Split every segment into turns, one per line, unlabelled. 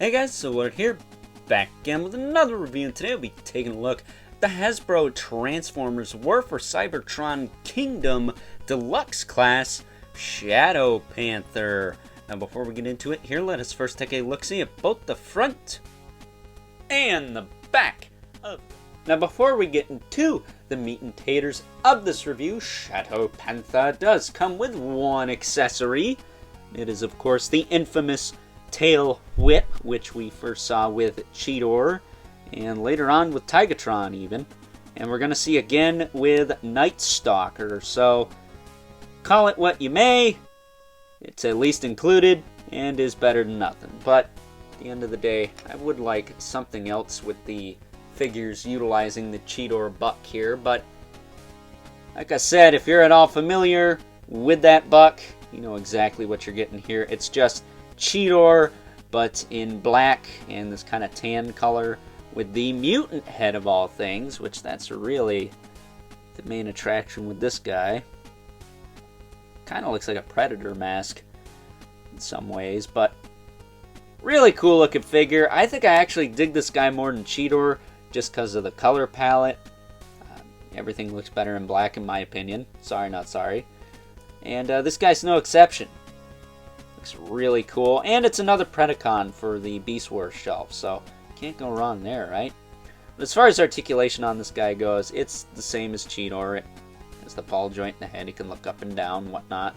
Hey guys, so we're here back again with another review, and today we'll be taking a look at the Hasbro Transformers War for Cybertron Kingdom Deluxe class Shadow Panther. Now before we get into it here, let us first take a look-see at both the front and the back of it. Now before we get into the meat and taters of this review, Shadow Panther does come with one accessory. It is of course the infamous tail whip, which we first saw with Cheetor, and later on with Cybertron even. And we're going to see again with Night Stalker, so call it what you may, it's at least included and is better than nothing. But at the end of the day, I would like something else with the figures utilizing the Cheetor buck here, but like I said, if you're at all familiar with that buck, you know exactly what you're getting here. It's just Cheetor, but in black and this kind of tan color with the mutant head of all things, which that's really the main attraction with this guy. Kind of looks like a Predator mask in some ways, but really cool looking figure. I think I actually dig this guy more than Cheetor just because of the color palette. Everything looks better in black in my opinion. Sorry, not sorry. And this guy's no exception. Looks really cool, and it's another Predacon for the Beast Wars shelf, so can't go wrong there, right? But as far as articulation on this guy goes, it's the same as Cheetor. It has the ball joint in the head, he can look up and down, whatnot.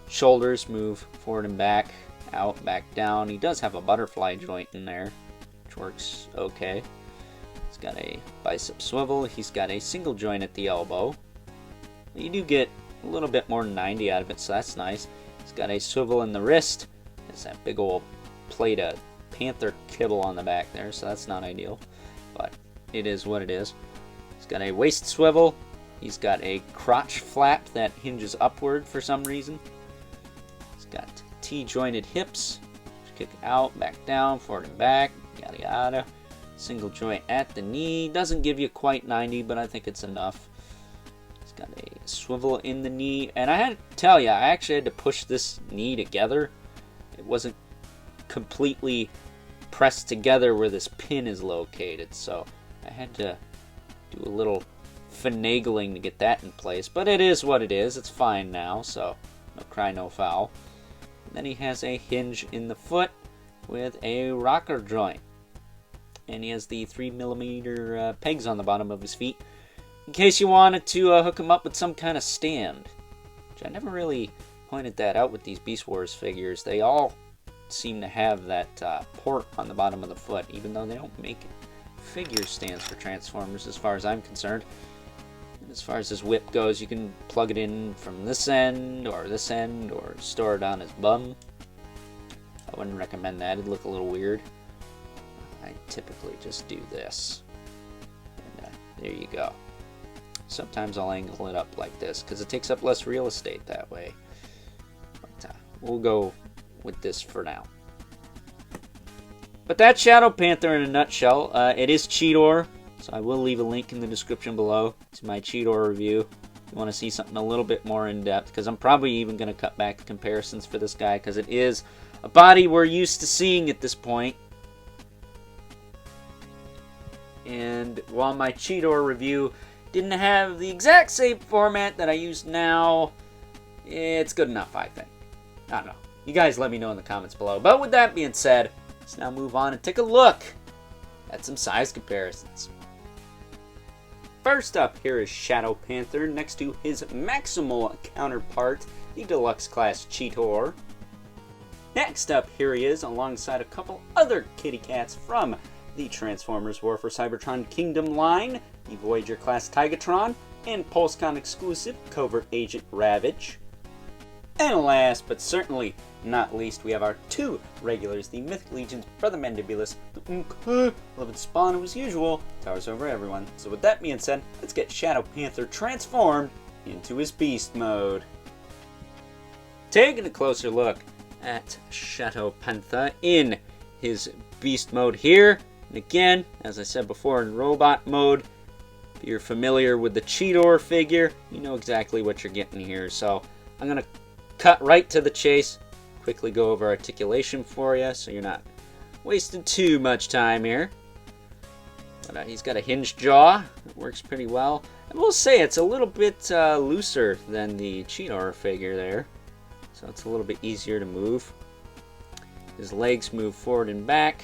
Shoulders move forward and back, out, back down. He does have a butterfly joint in there, which works okay. He's got a bicep swivel, he's got a single joint at the elbow. You do get a little bit more than 90 out of it, so that's nice. He's got a swivel in the wrist. There's that big old plate of Panther kibble on the back there, so that's not ideal. But it is what it is. He's got a waist swivel. He's got a crotch flap that hinges upward for some reason. He's got T-jointed hips. Kick out, back down, forward and back, yada yada. Single joint at the knee. Doesn't give you quite 90, but I think it's enough. Got a swivel in the knee, and I had to tell you, I actually had to push this knee together. It wasn't completely pressed together where this pin is located, so I had to do a little finagling to get that in place, but it is what it is. It's fine now, so no cry, no foul. And then he has a hinge in the foot with a rocker joint, and he has the 3mm pegs on the bottom of his feet, in case you wanted to hook him up with some kind of stand. Which I never really pointed that out with these Beast Wars figures. They all seem to have that port on the bottom of the foot, even though they don't make figure stands for Transformers as far as I'm concerned. And as far as his whip goes, you can plug it in from this end, or store it on his bum. I wouldn't recommend that. It'd look a little weird. I typically just do this. And there you go. Sometimes I'll angle it up like this because it takes up less real estate that way. But we'll go with this for now. But that's Shadow Panther in a nutshell. It is Cheetor, so I will leave a link in the description below to my Cheetor review. If you want to see something a little bit more in depth, because I'm probably even going to cut back the comparisons for this guy because it is a body we're used to seeing at this point. And while my Cheetor review didn't have the exact same format that I use now, it's good enough, I think. I don't know. You guys let me know in the comments below. But with that being said, let's now move on and take a look at some size comparisons. First up here is Shadow Panther next to his maximal counterpart, the Deluxe class Cheetor. Next up here he is alongside a couple other kitty cats from the Transformers War for Cybertron Kingdom line, the Voyager class Cybertron, and PulseCon exclusive Covert Agent Ravage. And last but certainly not least, we have our two regulars, the Mythic Legion's Brother Mandibulus, the beloved Spawn, who as usual towers over everyone. So with that being said, let's get Shadow Panther transformed into his beast mode. Taking a closer look at Shadow Panther in his beast mode here. And again, as I said before, in robot mode. If you're familiar with the Cheetor figure, you know exactly what you're getting here. So I'm going to cut right to the chase, quickly go over articulation for you so you're not wasted too much time here. But he's got a hinged jaw. It works pretty well. I will say it's a little bit looser than the Cheetor figure there. So it's a little bit easier to move. His legs move forward and back.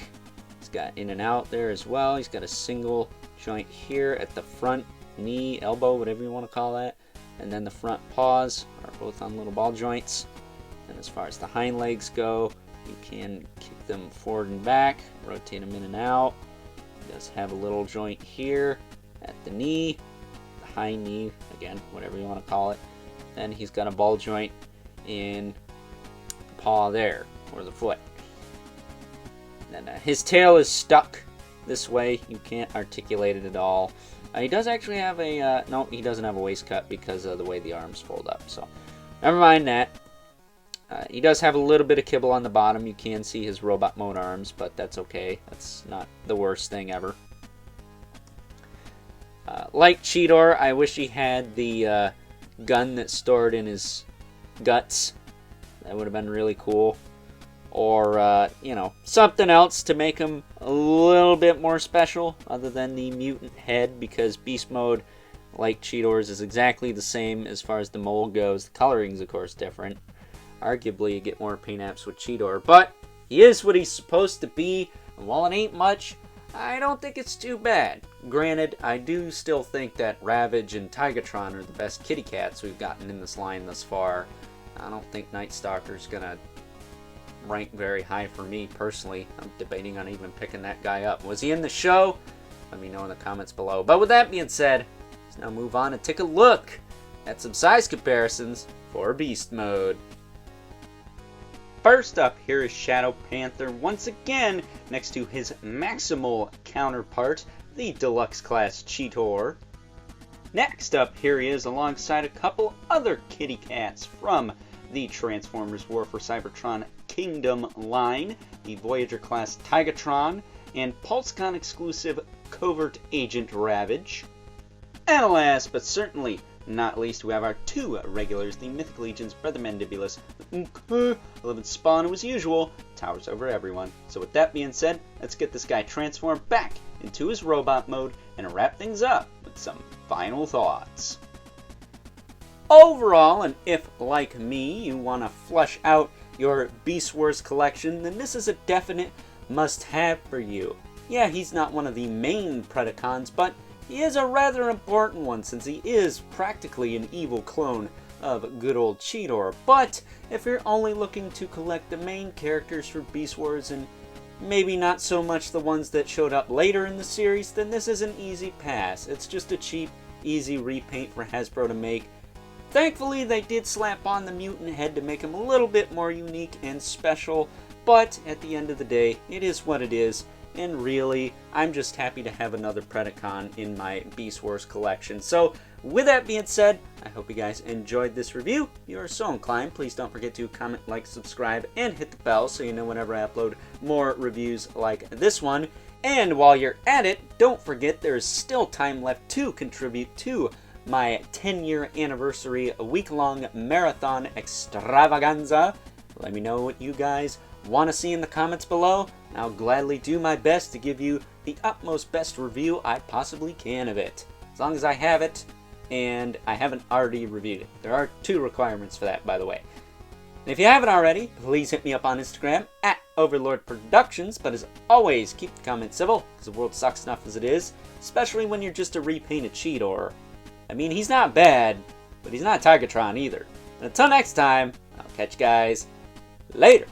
He's got in and out there as well. He's got a single joint here at the front knee, elbow, whatever you want to call that. And then the front paws are both on little ball joints. And as far as the hind legs go, you can kick them forward and back, rotate them in and out. He does have a little joint here at the knee, the hind knee, again, whatever you want to call it. Then he's got a ball joint in the paw there, or the foot. And then his tail is stuck this way. You can't articulate it at all. He does actually have a, no, he doesn't have a waist cut because of the way the arms fold up. So, never mind that. He does have a little bit of kibble on the bottom. You can see his robot mode arms, but that's okay. That's not the worst thing ever. Like Cheetor, I wish he had the gun that's stored in his guts. That would have been really cool. Or, you know, something else to make him a little bit more special other than the mutant head, because Beast Mode, like Cheetor's, is exactly the same as far as the mold goes. The coloring's, of course, different. Arguably, you get more paint apps with Cheetor, but he is what he's supposed to be, and while it ain't much, I don't think it's too bad. Granted, I do still think that Ravage and Tigatron are the best kitty cats we've gotten in this line thus far. I don't think Night Stalker's gonna rank very high for me personally. I'm debating on even picking that guy up. Was he in the show? Let me know in the comments below. But with that being said, let's now move on and take a look at some size comparisons for Beast Mode. First up here is Shadow Panther once again next to his maximal counterpart, the Deluxe class Cheetor. Next up here he is alongside a couple other kitty cats from the Transformers War for Cybertron Kingdom line, the Voyager class Tigatron, and PulseCon exclusive Covert Agent Ravage. And last but certainly not least, we have our two regulars, the Mythic Legion's Brother Mandibulus, 11th spawn, who as usual towers over everyone. So with that being said, let's get this guy transformed back into his robot mode and wrap things up with some final thoughts. Overall, and if, like me, you want to flush out your Beast Wars collection, then this is a definite must-have for you. Yeah, he's not one of the main Predacons, but he is a rather important one since he is practically an evil clone of good old Cheetor. But if you're only looking to collect the main characters for Beast Wars and maybe not so much the ones that showed up later in the series, then this is an easy pass. It's just a cheap, easy repaint for Hasbro to make. Thankfully, they did slap on the mutant head to make him a little bit more unique and special, but at the end of the day, it is what it is. And really, I'm just happy to have another Predacon in my Beast Wars collection. So, with that being said, I hope you guys enjoyed this review. If you are so inclined, please don't forget to comment, like, subscribe, and hit the bell so you know whenever I upload more reviews like this one. And while you're at it, don't forget there is still time left to contribute to my 10-year anniversary week-long marathon extravaganza. Let me know what you guys want to see in the comments below. I'll gladly do my best to give you the utmost best review I possibly can of it. As long as I have it, and I haven't already reviewed it. There are 2 requirements for that, by the way. And if you haven't already, please hit me up on Instagram at Overlord Productions. But as always, keep the comments civil, because the world sucks enough as it is, especially when you're just a repainted Cheetor. I mean, he's not bad, but he's not Tigatron either. And until next time, I'll catch you guys later.